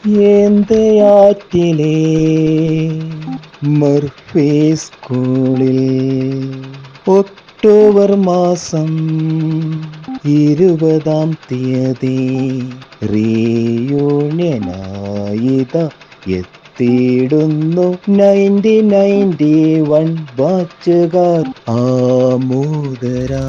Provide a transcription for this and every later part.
ഏന്തയാറ്റിലെ മർഫേ സ്കൂളിൽ ഒക്ടോബർ മാസം 20-ാം തീയതി റീയൂണിയനായിത എത്തിയിടുന്നു 1991 ബാച്ചുകാർ ആമോദരാ.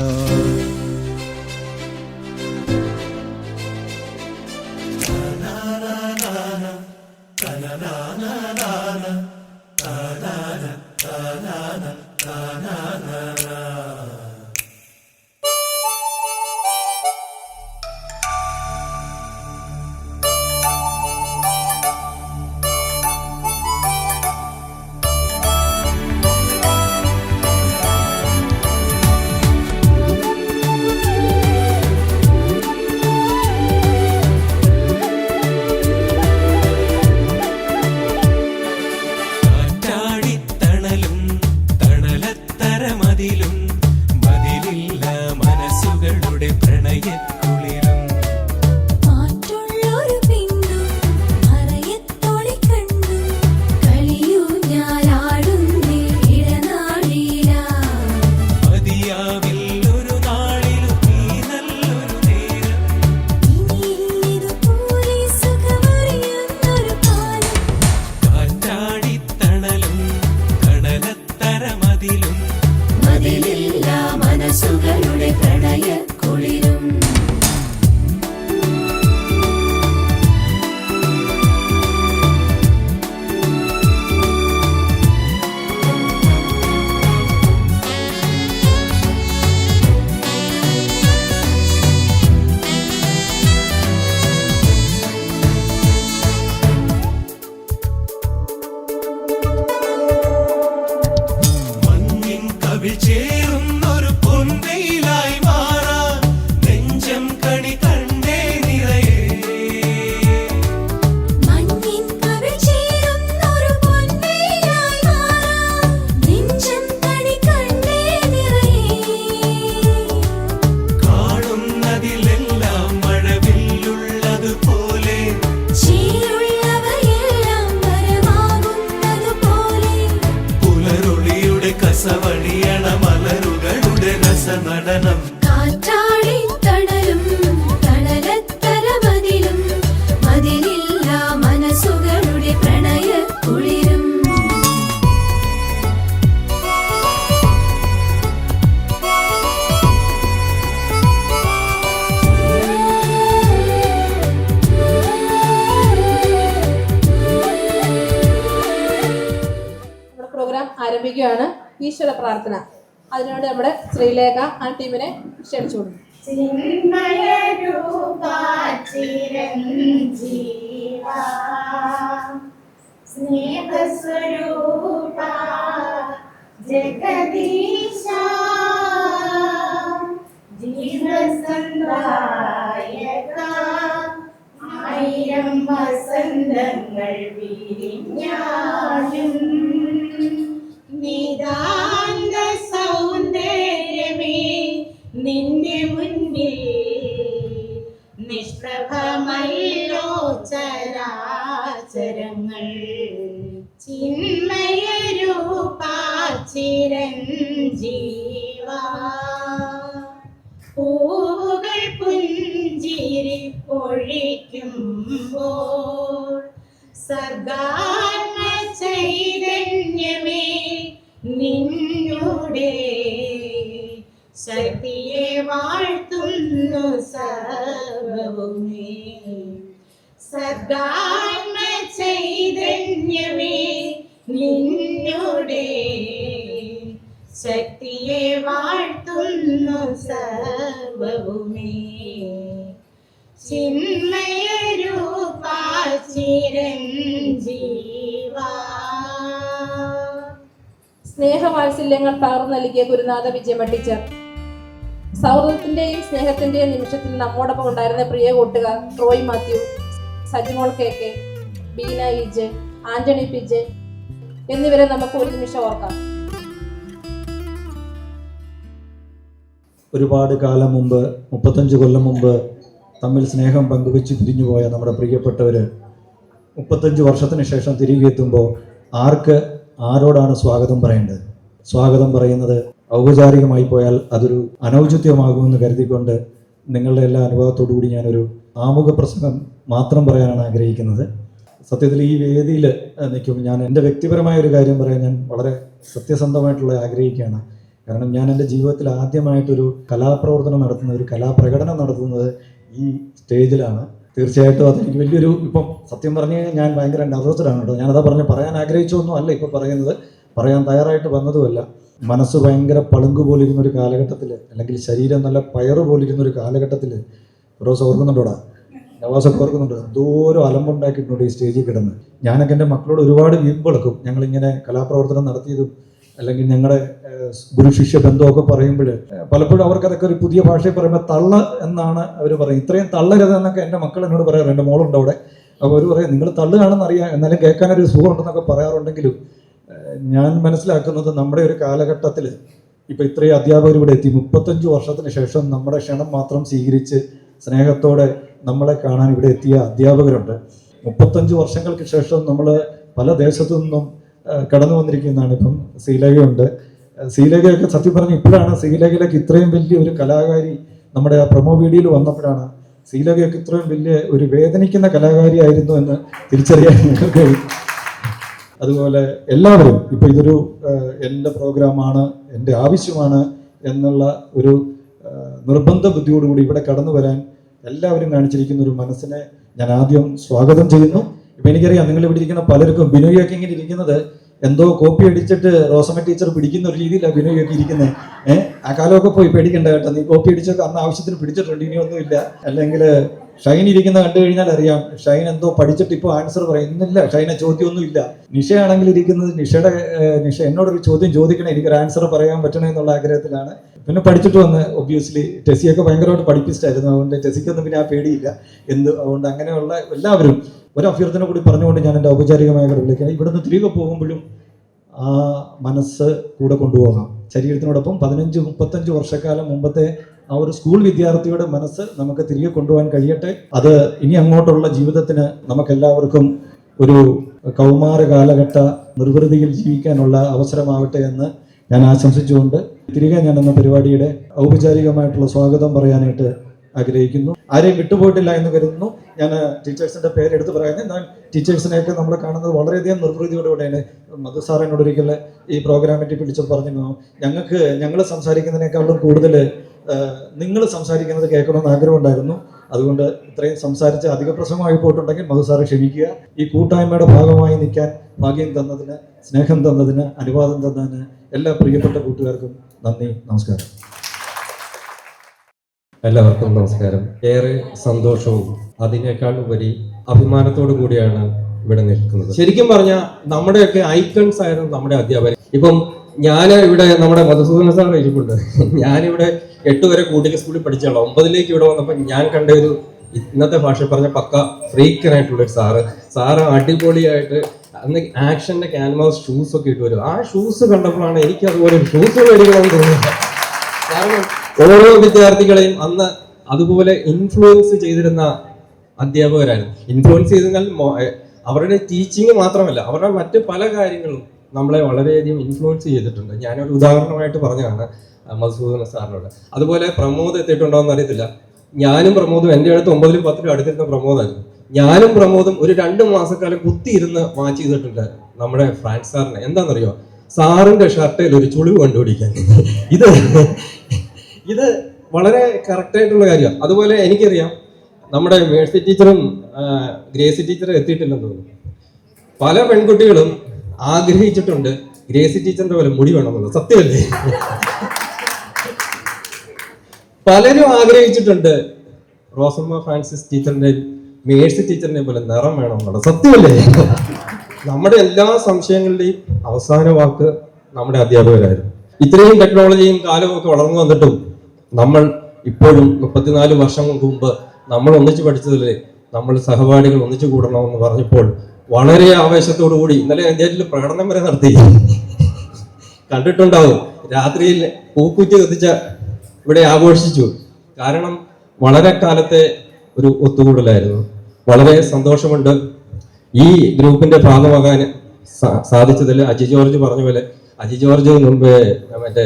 രസവഴിയണ മലരുകളുടെ രസനടനം കാറ്റാടി തണലും തണലത്തരമതിലും മതിലില്ല മനസ്സുകളുടെ പ്രണയ കുളിരും പ്രോഗ്രാം ആരംഭിക്കുകയാണ്. ഈശ്വര പ്രാർത്ഥന. അതിനോട് നമ്മുടെ ശ്രീലേഖ ആ ടീമിനെ ക്ഷണിച്ചു കൊടുക്കും. ആയിരം വസന്തങ്ങൾ വിരിഞ്ഞാലും നിതാന്ത സൗന്ദര്യമേ നിന്റെ മുന്നിൽ നിഷ്പ്രഭമല്ലോ ചരാചരങ്ങൾ ചിന്മയ രൂപാ ചിരഞ്ജീവാ പൂവുകൾ പുഞ്ചിരി പൊഴിക്കുമ്പോൾ സർഗാത്മ ചൈതന്യമേ നിന്നുടെ ശക്തിയെ വാഴ്ത്തുന്നു സർവവുമേ സർഗാത്മ ചൈതന്യമേ നിന്നുടെ ശക്തിയെ വാഴ്ത്തുന്നു സർവവുമേ ചിന്മയ രൂപാ ചിരഞ്ജീവാ. സ്നേഹവാത്സല്യങ്ങൾ പകർന്നു നൽകിയ ഗുരുനാഥ വിജയ ടീച്ചർ, സൗഹൃദത്തിന്റെയും സ്നേഹത്തിന്റെയും നിമിഷത്തിൽ നമ്മോടൊപ്പം ഉണ്ടായിരുന്ന പ്രിയ കൂട്ടുകാർ Troy Mathew, Sajimol KK, Beena EJ, Antony PJ എന്നിവരെ നമുക്ക് ഒരു നിമിഷം ഓർക്കാം. ഒരുപാട് കാലം മുമ്പ്, 35 കൊല്ലം മുമ്പ് തമ്മിൽ സ്നേഹം പങ്കുവെച്ച് പിരിഞ്ഞുപോയ നമ്മുടെ പ്രിയപ്പെട്ടവർ 35 വർഷത്തിന് ശേഷം തിരികെ എത്തുമ്പോൾ ആർക്ക് ആരോടാണ് സ്വാഗതം പറയേണ്ടത്? സ്വാഗതം പറയുന്നത് ഔപചാരികമായി പോയാൽ അതൊരു അനൗചിത്യമാകുമെന്ന് കരുതിക്കൊണ്ട് നിങ്ങളുടെ എല്ലാ അനുഭവത്തോടു കൂടി ഞാനൊരു ആമുഖ പ്രസംഗം മാത്രം പറയാനാണ് ആഗ്രഹിക്കുന്നത്. സത്യത്തിൽ ഈ വേദിയിൽ നിൽക്കുമ്പോൾ ഞാൻ എൻ്റെ വ്യക്തിപരമായ ഒരു കാര്യം പറയാൻ ഞാൻ വളരെ സത്യസന്ധമായിട്ടുള്ള ആഗ്രഹിക്കുകയാണ്. കാരണം ഞാൻ എൻ്റെ ജീവിതത്തിൽ ആദ്യമായിട്ടൊരു കലാപ്രവർത്തനം നടത്തുന്നത്, ഒരു കലാപ്രകടനം നടത്തുന്നത് ഈ സ്റ്റേജിലാണ്. തീർച്ചയായിട്ടും അതെനിക്ക് വലിയൊരു, ഇപ്പം സത്യം പറഞ്ഞു കഴിഞ്ഞാൽ ഞാൻ ഭയങ്കര നെർവസ്ഡാണ് കേട്ടോ. ഞാനതാ പറയാൻ ആഗ്രഹിച്ചൊന്നും അല്ല ഇപ്പോൾ പറയുന്നത്, പറയാൻ തയ്യാറായിട്ട് വന്നതുമല്ല. മനസ്സ് ഭയങ്കര പളുങ്ക് പോലിരുന്ന ഒരു കാലഘട്ടത്തിൽ, അല്ലെങ്കിൽ ശരീരം നല്ല പയറ് പോലിരുന്ന ഒരു കാലഘട്ടത്തിൽ, റോസ് ഓർക്കുന്നുണ്ടോടാ, നവാസൊക്കെ ഓർക്കുന്നുണ്ട്, എന്തോരം അലമ്പുണ്ടാക്കിയിട്ടുണ്ട് ഈ സ്റ്റേജിൽ കിടന്ന്. ഞാനൊക്കെ എൻ്റെ മക്കളോട് ഒരുപാട് വീമ്പെടുക്കും. ഞങ്ങളിങ്ങനെ കലാപ്രവർത്തനം നടത്തിയതും അല്ലെങ്കിൽ ഞങ്ങളുടെ ഗുരു ശിഷ്യ ബന്ധമൊക്കെ പറയുമ്പോൾ പലപ്പോഴും അവർക്കതൊക്കെ ഒരു പുതിയ ഭാഷയിൽ പറയുമ്പോൾ തള്ള എന്നാണ് അവർ പറയും. ഇത്രയും തള്ളരുത് എന്നൊക്കെ എൻ്റെ മക്കൾ എന്നോട് പറയാറ്. എൻ്റെ മോളുണ്ട് അവിടെ. അപ്പോൾ അവർ പറയും നിങ്ങൾ തള്ളുകയാണെന്ന് അറിയാം, എന്നാലും കേൾക്കാനൊരു സുഖം ഉണ്ടെന്നൊക്കെ പറയാറുണ്ടെങ്കിലും ഞാൻ മനസ്സിലാക്കുന്നത് നമ്മുടെ ഒരു കാലഘട്ടത്തിൽ ഇപ്പോൾ ഇത്രയും അധ്യാപകർ ഇവിടെ എത്തി 35 വർഷത്തിന് ശേഷം നമ്മുടെ ക്ഷണം മാത്രം സ്വീകരിച്ച് സ്നേഹത്തോടെ നമ്മളെ കാണാൻ ഇവിടെ എത്തിയ അധ്യാപകരുണ്ട്. 35 വർഷങ്ങൾക്ക് ശേഷം നമ്മൾ പല ദേശത്തു നിന്നും കടന്നു വന്നിരിക്കുന്നതാണ്. ഇപ്പം ശ്രീലേഖയുണ്ട്. ശ്രീലേഖയൊക്കെ സത്യം പറഞ്ഞ് ഇപ്പോഴാണ് ശ്രീലേഖയിലേക്ക് ഇത്രയും വലിയ ഒരു കലാകാരി നമ്മുടെ ആ പ്രൊമോ വീഡിയോയിൽ വന്നപ്പോഴാണ് ശ്രീലേഖയൊക്കെ ഇത്രയും വലിയ ഒരു വേദനിക്കുന്ന കലാകാരിയായിരുന്നു എന്ന് തിരിച്ചറിയാൻ കഴിയും. അതുപോലെ എല്ലാവരും ഇപ്പോൾ ഇതൊരു എൻ്റെ പ്രോഗ്രാമാണ്, എൻ്റെ ആവശ്യമാണ് എന്നുള്ള ഒരു നിർബന്ധ ബുദ്ധിയോടുകൂടി ഇവിടെ കടന്നു വരാൻ എല്ലാവരും കാണിച്ചിരിക്കുന്ന ഒരു മനസ്സിനെ ഞാൻ ആദ്യം സ്വാഗതം ചെയ്യുന്നു. ഇപ്പം എനിക്കറിയാം നിങ്ങൾ ഇവിടെ ഇരിക്കുന്ന പലർക്കും ബിനോയൊക്കെ ഇങ്ങനെ ഇരിക്കുന്നത് എന്തോ കോപ്പി അടിച്ചിട്ട് റോസമ്മ ടീച്ചർ പിടിക്കുന്ന ഒരു രീതിയിലാണ് ബിനോയൊക്കെ ഇരിക്കുന്നത്. ആ കാലമൊക്കെ പോയി പേടിക്കണ്ട കേട്ടോ, നീ കോപ്പി അടിച്ചൊക്കെ അന്ന് ആവശ്യത്തിന് പിടിച്ചിട്ടുണ്ട്, ഇനിയൊന്നുമില്ല. അല്ലെങ്കിൽ ഷൈൻ ഇരിക്കുന്ന കണ്ടു കഴിഞ്ഞാൽ അറിയാം ഷൈൻ എന്തോ പഠിച്ചിട്ട് ഇപ്പോൾ ആൻസർ പറയുന്നില്ല. ഷൈനെ ചോദ്യമൊന്നുമില്ല. നിഷയാണെങ്കിൽ ഇരിക്കുന്നത് നിഷ എന്നോടൊരു ചോദ്യം ചോദിക്കണേ, എനിക്കൊരു ആൻസർ പറയാൻ പറ്റണേ എന്നുള്ള ആഗ്രഹത്തിലാണ്. പിന്നെ പഠിച്ചിട്ട് വന്ന് ഒബ്വിയസ്ലി ടെസിയൊക്കെ ഭയങ്കരമായിട്ട് പഠിപ്പിച്ചിട്ടായിരുന്നു. അതുകൊണ്ട് ടെസിക്കൊന്നും പിന്നെ ആ പേടിയില്ല അതുകൊണ്ട് അങ്ങനെയുള്ള എല്ലാവരും ഒരു അഭ്യർത്ഥന കൂടി പറഞ്ഞുകൊണ്ട് ഞാൻ എൻ്റെ ഔപചാരികമായ വിളിക്കണം. ഇവിടുന്ന് തിരികെ പോകുമ്പോഴും ആ മനസ്സ് കൂടെ കൊണ്ടുപോകാം. ശരീരത്തിനോടൊപ്പം 15-35 വർഷക്കാലം മുമ്പത്തെ ആ ഒരു സ്കൂൾ വിദ്യാർത്ഥിയുടെ മനസ്സ് നമുക്ക് തിരികെ കൊണ്ടുപോകാൻ കഴിയട്ടെ. അത് ഇനി അങ്ങോട്ടുള്ള ജീവിതത്തിന് നമുക്കെല്ലാവർക്കും ഒരു കൗമാര കാലഘട്ട നിർവൃതിയിൽ ജീവിക്കാനുള്ള അവസരമാവട്ടെ എന്ന് ഞാൻ ആശംസിച്ചുകൊണ്ട് തിരികെ ഞാൻ എന്ന പരിപാടിയുടെ ഔപചാരികമായിട്ടുള്ള സ്വാഗതം പറയാനായിട്ട് ആഗ്രഹിക്കുന്നു. ആരെയും വിട്ടുപോയിട്ടില്ല എന്ന് കരുതുന്നു. ഞാൻ ടീച്ചേഴ്സിൻ്റെ പേരെടുത്ത് പറയുന്നത്, ഞാൻ ടീച്ചേഴ്സിനെയൊക്കെ നമ്മൾ കാണുന്നത് വളരെയധികം നിർവൃതിയോടുകൂടെയാണ്. മധു സാർ എന്നോട് ഒരിക്കൽ ഈ പ്രോഗ്രാമിറ്റി പിടിച്ച് പറഞ്ഞു, ഞങ്ങൾ സംസാരിക്കുന്നതിനേക്കാളും കൂടുതൽ നിങ്ങൾ സംസാരിക്കുന്നത് കേൾക്കണമെന്ന് ആഗ്രഹമുണ്ടായിരുന്നു. അതുകൊണ്ട് ഇത്രയും സംസാരിച്ച് അധിക പ്രസംഗമായി പോയിട്ടുണ്ടെങ്കിൽ മധു സാറെ ക്ഷമിക്കുക. ഈ കൂട്ടായ്മയുടെ ഭാഗമായി നിൽക്കാൻ ഭാഗ്യം തന്നതിന്, സ്നേഹം തന്നതിന്, അനുവാദം തന്നതിന് എല്ലാ പ്രിയപ്പെട്ട കൂട്ടുകാർക്കും നന്ദി, നമസ്കാരം. എല്ലാവർക്കും നമസ്കാരം. ഏറെ സന്തോഷവും അതിനേക്കാൾ ഉപരി അഭിമാനത്തോടു കൂടിയാണ് ഇവിടെ നിൽക്കുന്നത്. ശരിക്കും പറഞ്ഞാൽ നമ്മുടെയൊക്കെ ഐക്കൺസ് ആയിരുന്നു നമ്മുടെ അധ്യാപകർ. ഇപ്പം ഞാൻ ഇവിടെ നമ്മുടെ മധുസൂദന സാർ ഇരിപ്പുണ്ട്. ഞാനിവിടെ 8 വരെ കൂട്ടിക സ്കൂളിൽ പഠിച്ചുള്ള 9ലേക്ക് ഇവിടെ വന്നപ്പോൾ ഞാൻ കണ്ട ഒരു ഇന്നത്തെ ഭാഷ പറഞ്ഞ പക്ക ഫ്രീക്കനായിട്ടുള്ളൊരു സാറ് അടിപൊളിയായിട്ട് അന്ന് ആക്ഷന്റെ ക്യാൻവാസ് ഷൂസ് ഒക്കെ ഇട്ട് വരും. ആ ഷൂസ് കണ്ടപ്പോഴാണ് എനിക്ക് അതുപോലെ ഷൂസ് മേടിക്കണമെന്ന് തോന്നുന്നത്. കാരണം ഓരോ വിദ്യാർത്ഥികളെയും അന്ന് അതുപോലെ ഇൻഫ്ലുവൻസ് ചെയ്തിരുന്ന അധ്യാപകരായിരുന്നു. ഇൻഫ്ലുവൻസ് ചെയ്തെന്നാൽ അവരുടെ ടീച്ചിങ് മാത്രമല്ല, അവരുടെ മറ്റ് പല കാര്യങ്ങളും നമ്മളെ വളരെയധികം ഇൻഫ്ലുവൻസ് ചെയ്തിട്ടുണ്ട്. ഞാനൊരു ഉദാഹരണമായിട്ട് പറഞ്ഞതാണ് മധുസൂദന സാറിനോട്. അതുപോലെ പ്രമോദ് എത്തിയിട്ടുണ്ടോ എന്ന് അറിയത്തില്ല. ഞാനും പ്രമോദും എൻ്റെ അടുത്ത് 9ലും 10ലും അടുത്തിരുന്ന പ്രമോദായിരുന്നു. ഞാനും പ്രമോദും ഒരു 2 മാസക്കാലം കുത്തിയിരുന്ന് വാച്ച് ചെയ്തിട്ടുണ്ട് നമ്മുടെ ഫ്രാൻസ് സാറിനെ. എന്താണെന്നറിയോ, സാറിന്റെ ഷർട്ടിൽ ഒരു ചുളിവ് കണ്ടുപിടിക്കാൻ. ഇത് വളരെ കറക്റ്റായിട്ടുള്ള കാര്യമാണ്. അതുപോലെ എനിക്കറിയാം നമ്മുടെ മേഴ്സി ടീച്ചറും ഗ്രേസി ടീച്ചറും എത്തിയിട്ടില്ലെന്ന് തോന്നുന്നു. പല പെൺകുട്ടികളും ആഗ്രഹിച്ചിട്ടുണ്ട് ഗ്രേസി ടീച്ചറിന്റെ പോലെ മുടി വേണമെന്നുള്ളത്. സത്യമല്ലേ? പലരും ആഗ്രഹിച്ചിട്ടുണ്ട് റോസമ്മ ഫ്രാൻസിസ് ടീച്ചറിന്റെ, മേഴ്സി ടീച്ചറിനെ പോലെ നിറം വേണമെന്നുള്ളത്. സത്യമല്ലേ? നമ്മുടെ എല്ലാ സംശയങ്ങളുടെയും അവസാന വാക്ക് നമ്മുടെ അധ്യാപകരായിരുന്നു. ഇത്രയും ടെക്നോളജിയും കാലവും ഒക്കെ വളർന്നു വന്നിട്ടും നമ്മൾ ഇപ്പോഴും 34 വർഷം മുമ്പ് നമ്മൾ ഒന്നിച്ച് പഠിച്ചതില്ലേ, നമ്മൾ സഹപാഠികൾ ഒന്നിച്ചു കൂടണമെന്ന് പറഞ്ഞപ്പോൾ വളരെ ആവേശത്തോടു കൂടി ഇന്നലെ ഇന്ത്യയിൽ പ്രകടനം വരെ നടത്തി. കണ്ടിട്ടുണ്ടാവും, രാത്രിയിൽ പൂക്കുറ്റി കത്തിച്ച ഇവിടെ ആഘോഷിച്ചു. കാരണം വളരെ കാലത്തെ ഒരു ഒത്തുകൂടലായിരുന്നു. വളരെ സന്തോഷമുണ്ട്. ഈ ഗ്രൂപ്പിന്റെ ഭാഗമാകാൻ സാധിച്ചതിൽ അജി ജോർജ് പറഞ്ഞ പോലെ അജി ജോർജ് മുൻപേ മറ്റേ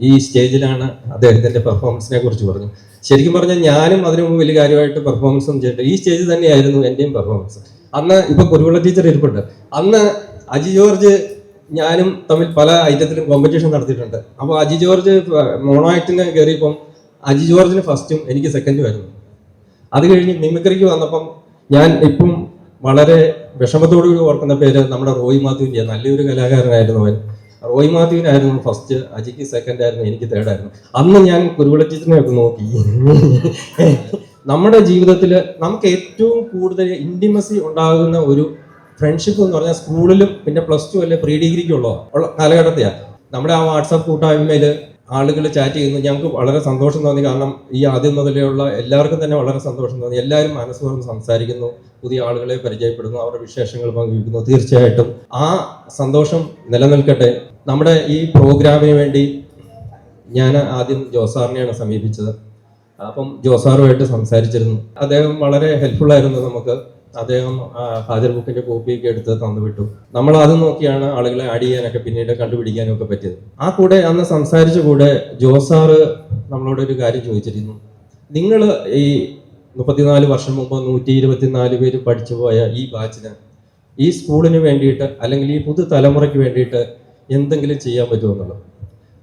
ഈ സ്റ്റേജിലാണ് അദ്ദേഹത്തിന്റെ പെർഫോമൻസിനെ കുറിച്ച് പറഞ്ഞു. ശരിക്കും പറഞ്ഞാൽ ഞാനും അതിനു മുമ്പ് വലിയ കാര്യമായിട്ട് പെർഫോമൻസ് ഒന്നും ചെയ്തിട്ട് ഈ സ്റ്റേജ് തന്നെയായിരുന്നു എന്റെയും പെർഫോമൻസ്. അന്ന് ഇപ്പൊ കുരുവിള ടീച്ചർ ഇരിപ്പുണ്ട്. അന്ന് അജി ജോർജ് ഞാനും തമ്മിൽ പല ഐറ്റത്തിലും കോമ്പറ്റീഷൻ നടത്തിയിട്ടുണ്ട്. അപ്പോൾ അജി ജോർജ് മോണോ ആക്ടിന് കയറിയപ്പം അജി ജോർജിന് ഫസ്റ്റും എനിക്ക് സെക്കൻഡും ആയിരുന്നു. അത് കഴിഞ്ഞ് മിമിക്രിക്ക് വന്നപ്പം ഞാൻ ഇപ്പം വളരെ വിഷമത്തോടുകൂടി ഓർക്കുന്ന പേര് നമ്മുടെ റോയ് മാത്യുവിൻ്റെ, നല്ലൊരു കലാകാരനായിരുന്നു അവൻ. റോയ് മാത്യുവിനായിരുന്നു ഫസ്റ്റ്, അജിക്ക് സെക്കൻഡ് ആയിരുന്നു, എനിക്ക് തേർഡ് ആയിരുന്നു. അന്ന് ഞാൻ കുരുവിള ടീച്ചറിനെ ഒക്കെ നോക്കി. നമ്മുടെ ജീവിതത്തിൽ നമുക്ക് ഏറ്റവും കൂടുതൽ ഇന്റിമസി ഉണ്ടാകുന്ന ഒരു ഫ്രണ്ട്ഷിപ്പ് എന്ന് പറഞ്ഞാൽ സ്കൂളിലും പിന്നെ പ്ലസ് ടു അല്ലെ പ്രീ ഡിഗ്രിക്കുള്ള കാലഘട്ടത്തെയാണ്. നമ്മുടെ ആ വാട്സാപ്പ് കൂട്ടായ്മയിൽ ആളുകൾ ചാറ്റ് ചെയ്യുന്നു. ഞങ്ങൾക്ക് വളരെ സന്തോഷം തോന്നി. കാരണം ഈ ആദ്യം മുതലെയുള്ള എല്ലാവർക്കും തന്നെ വളരെ സന്തോഷം തോന്നി. എല്ലാവരും മനസ്സ് തുറന്ന് സംസാരിക്കുന്നു, പുതിയ ആളുകളെ പരിചയപ്പെടുന്നു, അവരുടെ വിശേഷങ്ങൾ പങ്കുവയ്ക്കുന്നു. തീർച്ചയായിട്ടും ആ സന്തോഷം നിലനിൽക്കട്ടെ. നമ്മുടെ ഈ പ്രോഗ്രാമിന് വേണ്ടി ഞാൻ ആദ്യം ജോസാറിനെയാണ് സമീപിച്ചത്. അപ്പം ജോസാറുമായിട്ട് സംസാരിച്ചിരുന്നു. അദ്ദേഹം വളരെ ഹെൽപ്ഫുൾ ആയിരുന്നു നമുക്ക്. അദ്ദേഹം ഹാജർ ബുക്കിന്റെ കോപ്പിയൊക്കെ എടുത്ത് തന്നുവിട്ടു. നമ്മൾ അത് നോക്കിയാണ് ആളുകളെ ആഡ് ചെയ്യാനൊക്കെ പിന്നീട് കണ്ടുപിടിക്കാനും ഒക്കെ പറ്റിയത്. ആ കൂടെ അന്ന് സംസാരിച്ച കൂടെ ജോസാറ് നമ്മളോട് ഒരു കാര്യം ചോദിച്ചിരുന്നു. നിങ്ങൾ ഈ 34 വർഷം മുമ്പ് 124 പേര് പഠിച്ചു പോയ ഈ ബാച്ചിന് ഈ സ്കൂളിന് വേണ്ടിയിട്ട് അല്ലെങ്കിൽ ഈ പുതുതലമുറയ്ക്ക് വേണ്ടിയിട്ട് എന്തെങ്കിലും ചെയ്യാൻ പറ്റുമോ എന്നുള്ളത്.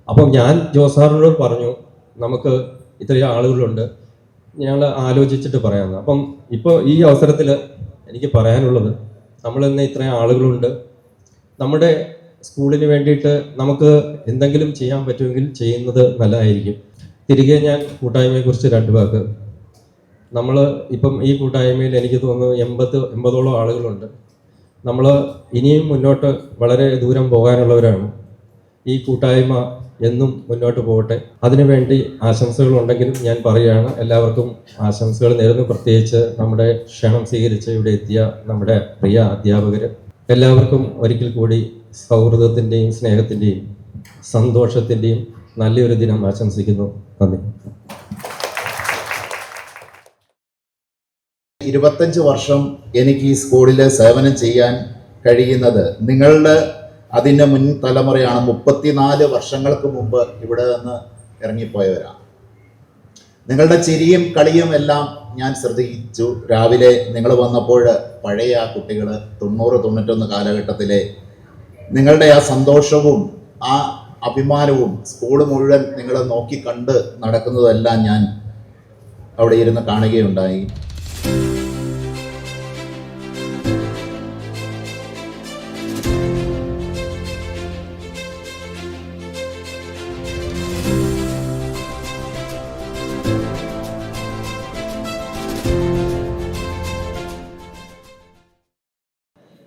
അപ്പം ഞാൻ ജോസാറിനോട് പറഞ്ഞു, നമുക്ക് ഇത്രയും ആളുകളുണ്ട്, ഞങ്ങൾ ആലോചിച്ചിട്ട് പറയാമെന്ന്. അപ്പം ഇപ്പോൾ ഈ അവസരത്തിൽ എനിക്ക് പറയാനുള്ളത്, നമ്മൾ ഇന്ന് ഇത്രയും ആളുകളുണ്ട്, നമ്മുടെ സ്കൂളിന് വേണ്ടിയിട്ട് നമുക്ക് എന്തെങ്കിലും ചെയ്യാൻ പറ്റുമെങ്കിൽ ചെയ്യുന്നത് നല്ലതായിരിക്കും. തിരികെ ഞാൻ കൂട്ടായ്മയെക്കുറിച്ച് 2 വാക്ക്. നമ്മൾ ഇപ്പം ഈ കൂട്ടായ്മയിൽ എനിക്ക് തോന്നുന്നു 80ഓളം ആളുകളുണ്ട്. നമ്മൾ ഇനിയും മുന്നോട്ട് വളരെ ദൂരം പോകാനുള്ളവരാണ്. ഈ കൂട്ടായ്മ എന്നും മുന്നോട്ട് പോകട്ടെ. അതിനുവേണ്ടി ആശംസകളുണ്ടെങ്കിലും ഞാൻ പറയുകയാണ്, എല്ലാവർക്കും ആശംസകൾ നേരുന്നു. പ്രത്യേകിച്ച് നമ്മുടെ ക്ഷണം സ്വീകരിച്ച് ഇവിടെ എത്തിയ നമ്മുടെ പ്രിയ അധ്യാപകർ എല്ലാവർക്കും ഒരിക്കൽ കൂടി സൗഹൃദത്തിൻ്റെയും സ്നേഹത്തിൻ്റെയും സന്തോഷത്തിൻ്റെയും നല്ലൊരു ദിനം ആശംസിക്കുന്നു. നന്ദി. 25 വർഷം എനിക്ക് ഈ സ്കൂളിൽ സേവനം ചെയ്യാൻ കഴിയുന്നത് നിങ്ങളുടെ അതിൻ്റെ മുൻ തലമുറയാണ്. 34 വർഷങ്ങൾക്ക് മുമ്പ് ഇവിടെ നിന്ന് ഇറങ്ങിപ്പോയവരാണ്. നിങ്ങളുടെ ചിരിയും കളിയും എല്ലാം ഞാൻ ശ്രദ്ധിച്ചു. രാവിലെ നിങ്ങൾ വന്നപ്പോൾ പഴയ ആ കുട്ടികൾ 90-91 കാലഘട്ടത്തിലെ നിങ്ങളുടെ ആ സന്തോഷവും ആ അഭിമാനവും സ്കൂൾ മുഴുവൻ നിങ്ങളെ നോക്കി കണ്ട് നടക്കുന്നതെല്ലാം ഞാൻ അവിടെ ഇരുന്ന് കാണുകയുണ്ടായി.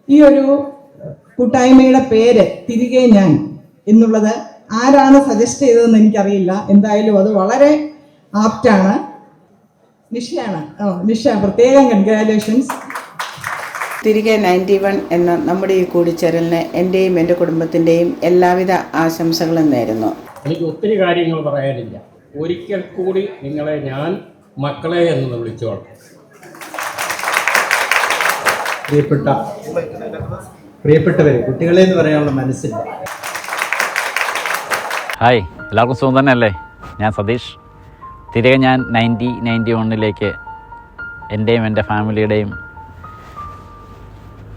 ഈ ഒരു കൂട്ടായ്മയുടെ പേര് തിരികെ ഞാൻ എന്നുള്ളത് ആരാണ് സജസ്റ്റ് ചെയ്തതെന്ന് എനിക്കറിയില്ല. എന്തായാലും അത് വളരെ ആപ്റ്റാണ്. നിഷയാണ്. നിഷ, പ്രത്യേകം കൺഗ്രാജുലേഷൻസ്. തിരികെ 91 എന്ന നമ്മുടെ ഈ കൂടിച്ചേരലിന് എൻ്റെയും എൻ്റെ കുടുംബത്തിൻ്റെയും എല്ലാവിധ ആശംസകളും നേരുന്നു. എനിക്ക് ഒത്തിരി കാര്യങ്ങൾ പറയാനില്ല. ഒരിക്കൽ കൂടി നിങ്ങളെ ഞാൻ മക്കളെ എന്ന് വിളിച്ചോളാം. പ്രിയപ്പെട്ടവരെ, കുട്ടികളെ എന്ന് പറയാനുള്ള മനസ്സില്ല. ഹായ്, എല്ലാവർക്കും സുഖം തന്നെ അല്ലേ? ഞാൻ സതീഷ്. തിരികെ ഞാൻ 91 എൻ്റെയും എൻ്റെ ഫാമിലിയുടെയും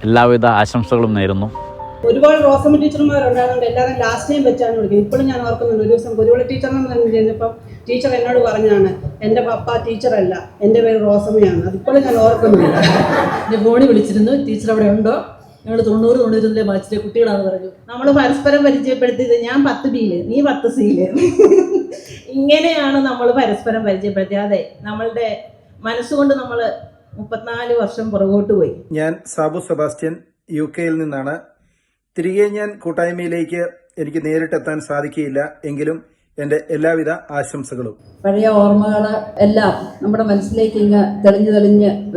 എല്ലാവിധ ആശംസകളും നേരുന്നു. ഒരുപാട് റോസമ്മ ടീച്ചർമാരുണ്ടാകുന്നുണ്ട്. എല്ലാവരും ലാസ്റ്റ് നെയിം വെച്ചാണ് വിളിക്കുന്നത്. ഇപ്പോഴും ഞാൻ ഓർക്കുന്നുണ്ട്, ഒരു ദിവസം കുരുവിള ടീച്ചറിനെ ചെന്നപ്പം ടീച്ചർ എന്നോട് പറഞ്ഞാണ്, എൻ്റെ പപ്പ ടീച്ചറല്ല, എൻ്റെ പേര് റോസമ്മയാണ്. അതിപ്പോഴും ഞാൻ ഓർക്കുന്നുണ്ട്. എൻ്റെ ഫോണിൽ വിളിച്ചിരുന്നു, ടീച്ചർ അവിടെ ഉണ്ടോ, ഞങ്ങൾ 90-91 ബാച്ചിലെ കുട്ടികളാണെന്ന് പറഞ്ഞു. നമ്മൾ പരസ്പരം പരിചയപ്പെടുത്തിയത് ഞാൻ 10B-യിൽ, നീ 10C-യിൽ. ഇങ്ങനെയാണ് നമ്മൾ പരസ്പരം പരിചയപ്പെടുത്തിയത്. അതെ, നമ്മളുടെ മനസ്സുകൊണ്ട് നമ്മൾ 34 വർഷം പുറകോട്ട് പോയി. ഞാൻ സാബു സെബാസ്റ്റ്യൻ, UK-യിൽ നിന്നാണ്. തിരികെ ഞാൻ കൂട്ടായ്മയിലേക്ക് എനിക്ക് നേരിട്ടെത്താൻ സാധിക്കുകയില്ല, എങ്കിലും എൻ്റെ എല്ലാവിധ ആശംസകളും. പഴയ ഓർമ്മകൾ എല്ലാം നമ്മുടെ മനസ്സിലേക്ക് ഇങ്ങ് തെളിഞ്ഞ്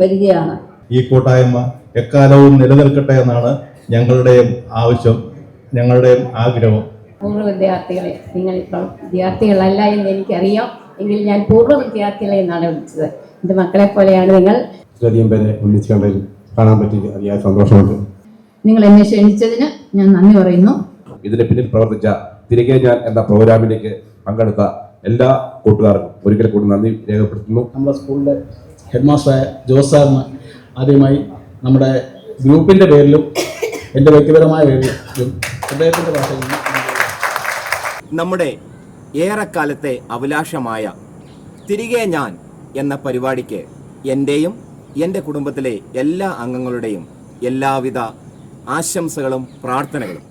വരികയാണ്. ഈ കൂട്ടായ്മ എക്കാലവും നിലനിൽക്കട്ടെ എന്നാണ് ഞങ്ങളുടെയും ആവശ്യം, ഞങ്ങളുടെയും ആഗ്രഹം. പൂർവ്വ വിദ്യാർത്ഥികളെ, നിങ്ങളിപ്പോൾ വിദ്യാർത്ഥികളല്ല എന്ന് എനിക്കറിയാം, എങ്കിൽ ഞാൻ പൂർവ്വ വിദ്യാർത്ഥികളെ എന്നാണ് വിളിച്ചത്. എൻ്റെ മക്കളെ പോലെയാണ് നിങ്ങൾ. അധികം പേരെ ഒന്നിച്ചു കണ്ടതിൽ കാണാൻ പറ്റി. അതിയായ സന്തോഷമുണ്ട്. നിങ്ങൾ എന്നെ ക്ഷണിച്ചതിന് ഞാൻ നന്ദി പറയുന്നു. ഇതിന് പിന്നിൽ പ്രവർത്തിച്ച തിരികെ ഞാൻ എന്ന പ്രോഗ്രാമിലേക്ക് പങ്കെടുത്ത എല്ലാ കൂട്ടുകാർക്കും ഒരിക്കൽ കൂടി നന്ദി രേഖപ്പെടുത്തുന്നു. നമ്മുടെ സ്കൂളിലെ ഹെഡ് മാസ്റ്ററായ ജോസ് സാറിന് ആദ്യമായി നമ്മുടെ ഗ്രൂപ്പിൻ്റെ പേരിലും എൻ്റെ വ്യക്തിപരമായ പേരിലും ഹൃദയത്തിൻ്റെ ഭാഷയിൽ നമ്മുടെ ഏറെക്കാലത്തെ അഭിലാഷമായ തിരികെ ഞാൻ എന്ന പരിപാടിക്ക് എൻ്റെയും എൻ്റെ കുടുംബത്തിലെ എല്ലാ അംഗങ്ങളുടെയും എല്ലാവിധ ആശംസകളും പ്രാർത്ഥനകളും.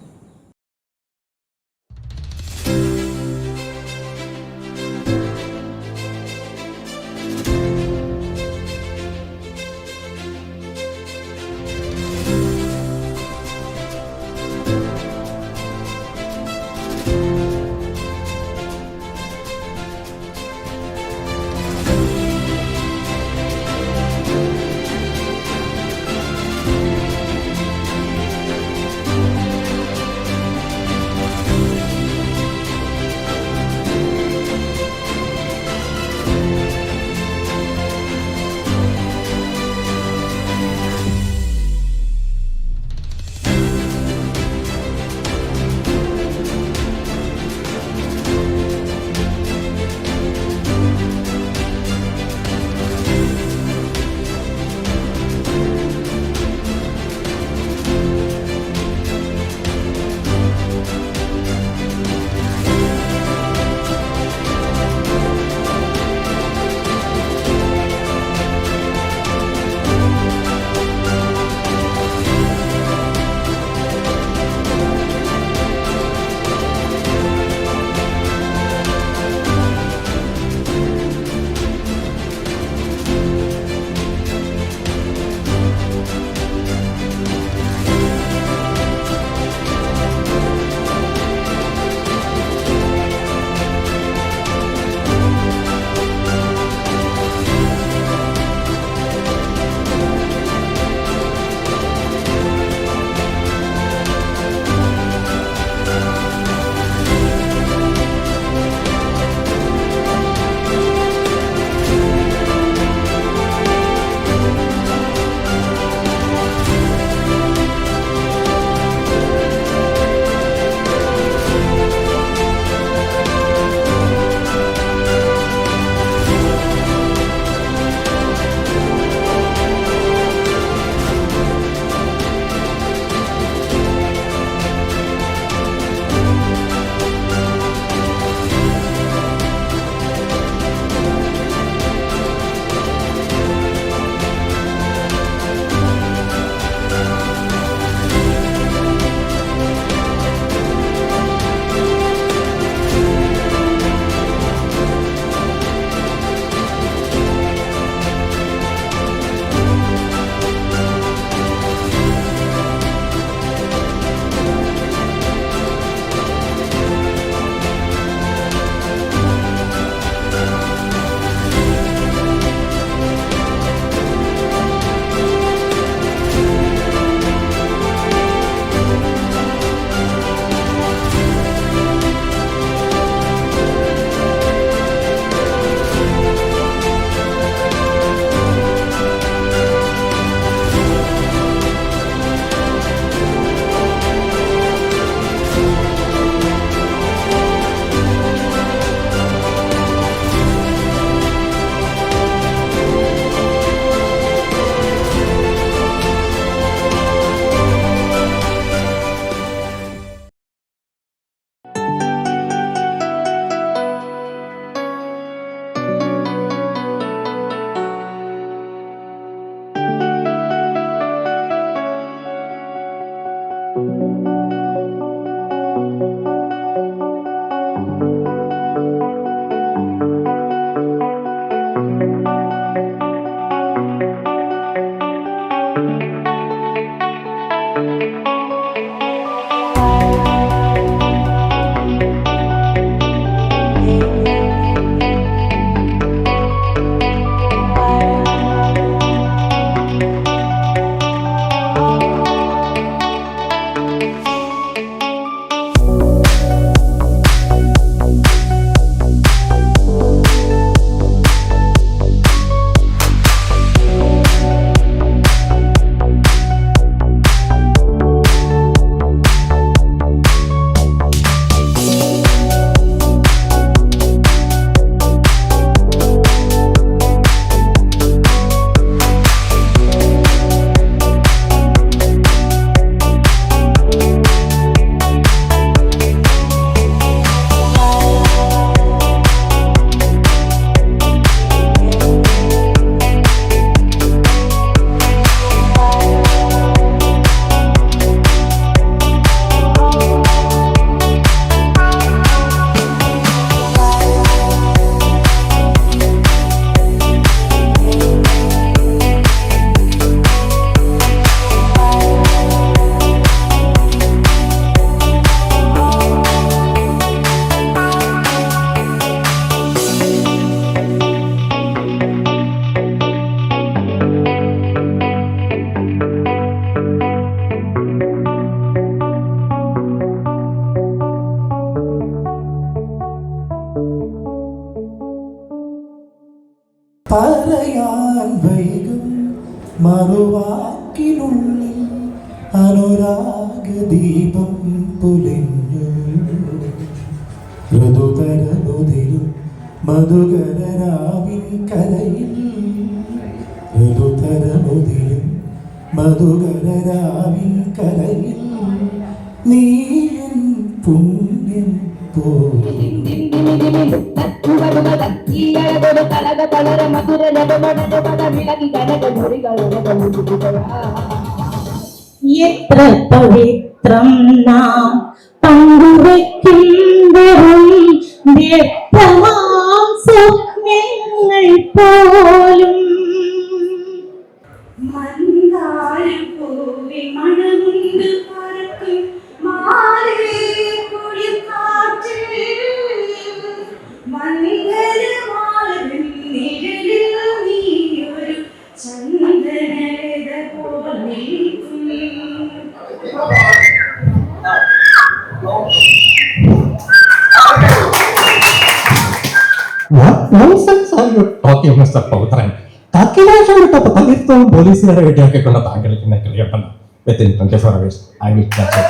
പറയാൻ വൈകും മറുവാക്കിനുള്ളിൽ അനുരാഗദീപം പുലിഞ്ഞു ഋതുതരനുതിരും മധുകരരാവിൻ കരയിൽ ഋതുതരനുതിരും മധുകരരാവിൻ കരയിൽ നീയൻ പുണ്യം പോ എത്ര പവിത്രം നാം പങ്കുവയ്ക്കുമ്പോഴും വ്യക്തമാം സ്വപ്നങ്ങൾ പോലും മണമുണ്ട് പറക്കും മാലേ കുളിർ കാറ്റിൽ മംഗലമാലൻ നിഴലിൽ നീ ഒരു ചന്ദനലത പോലെ നിൽക്കും. തകീർത്തവും പോലീസുകാരെ വെട്ടിയാക്കിക്കൊണ്ട് താങ്കളിക്കുന്ന കളിയുണ്ടെന്ന് within 24 hours I will catch it.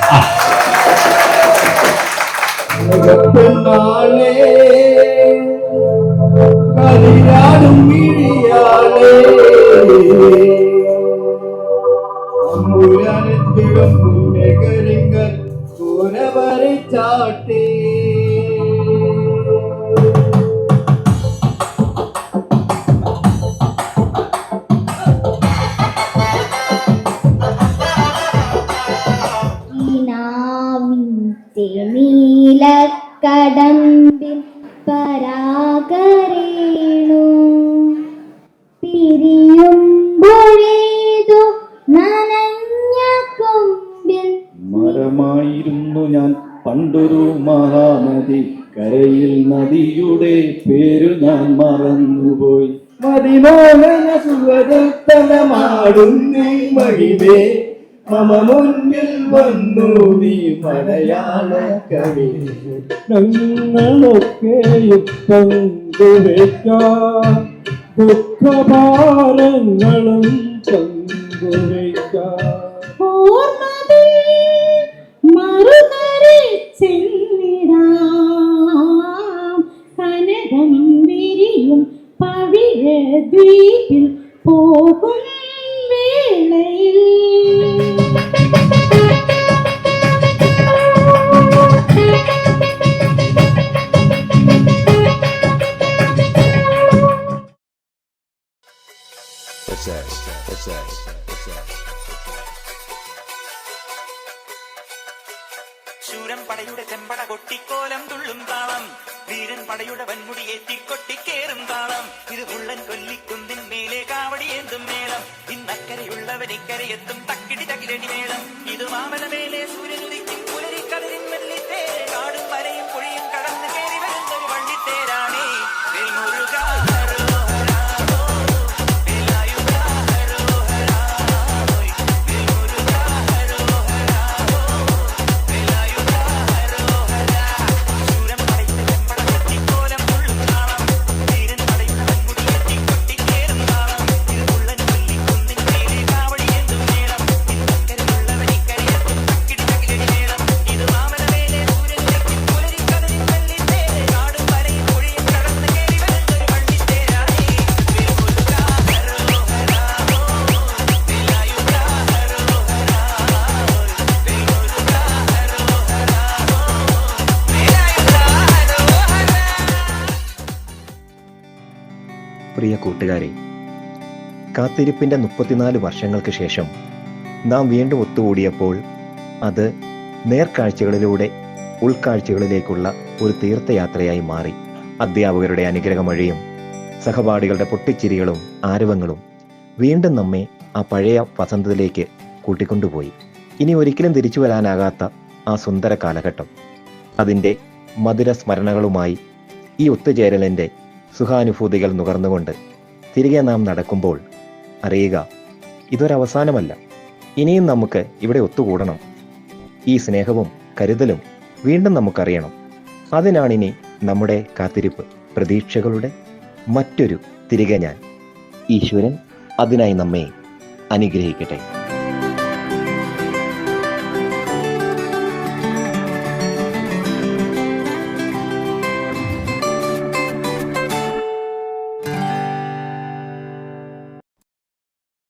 നീലക്കടമ്പിൽ പരാഗരേണു പിരിയുമ്പോഴേതു നനഞ്ഞ കൊമ്പിൽ. മരമായിരുന്നു ഞാൻ പണ്ടൊരു മഹാനദി, കരയിൽ നദിയുടെ പേര് ഞാൻ മറന്നുപോയി. മതിമോഹന സുഖതലമാടും നീ മഹിമേ, മമ മുന്നിൽ വന്നു നീ മലയാള കവി. ഞങ്ങളൊക്കെയും പങ്കുവയ്ക്കാം, ദുഃഖഭാരങ്ങളും പങ്കുവയ്ക്കാം. കനകം വിരിയും പവിഴ ദ്വീപിൽ പോകും വേളയിൽ ശൂരൻ പടയുടെ ചെമ്പട കൊട്ടിക്കോലം തുള്ളും താളം, വീരൻ പടയുടെ വൻമുടിയേറ്റി കൊട്ടിക്കേറും താളം. ഇത് ഉള്ളൻ കൊല്ലിക്കുന്നിൻ മേലെ കാവടിയേന്തും മേളം, ഇന്നക്കരയുള്ളവൻ ഇക്കരയെത്തും തക്കിടി തകിലടി മേളം. ഇത് മാമലമേലെ സൂര്യനുദിക്കും പുലരിക്കടലിൻ വെള്ളിത്തേ, കാടും വരയും പുഴയും കടന്ന് കയറി വരുന്നൊരു വള്ളിത്തേരാണേ. പ്രിയ കൂട്ടുകാരെ, കാത്തിരിപ്പിൻ്റെ 34 വർഷങ്ങൾക്ക് ശേഷം നാം വീണ്ടും ഒത്തുകൂടിയപ്പോൾ അത് നേർക്കാഴ്ചകളിലൂടെ ഉൾക്കാഴ്ചകളിലേക്കുള്ള ഒരു തീർത്ഥയാത്രയായി മാറി. അധ്യാപകരുടെ അനുഗ്രഹമഴയും സഹപാഠികളുടെ പൊട്ടിച്ചിരികളും ആരവങ്ങളും വീണ്ടും നമ്മെ ആ പഴയ വസന്തത്തിലേക്ക് കൂട്ടിക്കൊണ്ടുപോയി. ഇനി ഒരിക്കലും തിരിച്ചു വരാനാകാത്ത ആ സുന്ദര കാലഘട്ടം, അതിൻ്റെ മധുര സ്മരണകളുമായി ഈ ഒത്തുചേരലിൻ്റെ സുഖാനുഭൂതികൾ നുകർന്നുകൊണ്ട് തിരികെ നാം നടക്കുമ്പോൾ അറിയുക, ഇതൊരവസാനമല്ല. ഇനിയും നമുക്ക് ഇവിടെ ഒത്തുകൂടണം. ഈ സ്നേഹവും കരുതലും വീണ്ടും നമുക്കറിയണം. അതിനാണിനി നമ്മുടെ കാത്തിരിപ്പ്, പ്രതീക്ഷകളുടെ മറ്റൊരു തിരികെ ഞാൻ. ഈശ്വരൻ അതിനായി നമ്മെ അനുഗ്രഹിക്കട്ടെ.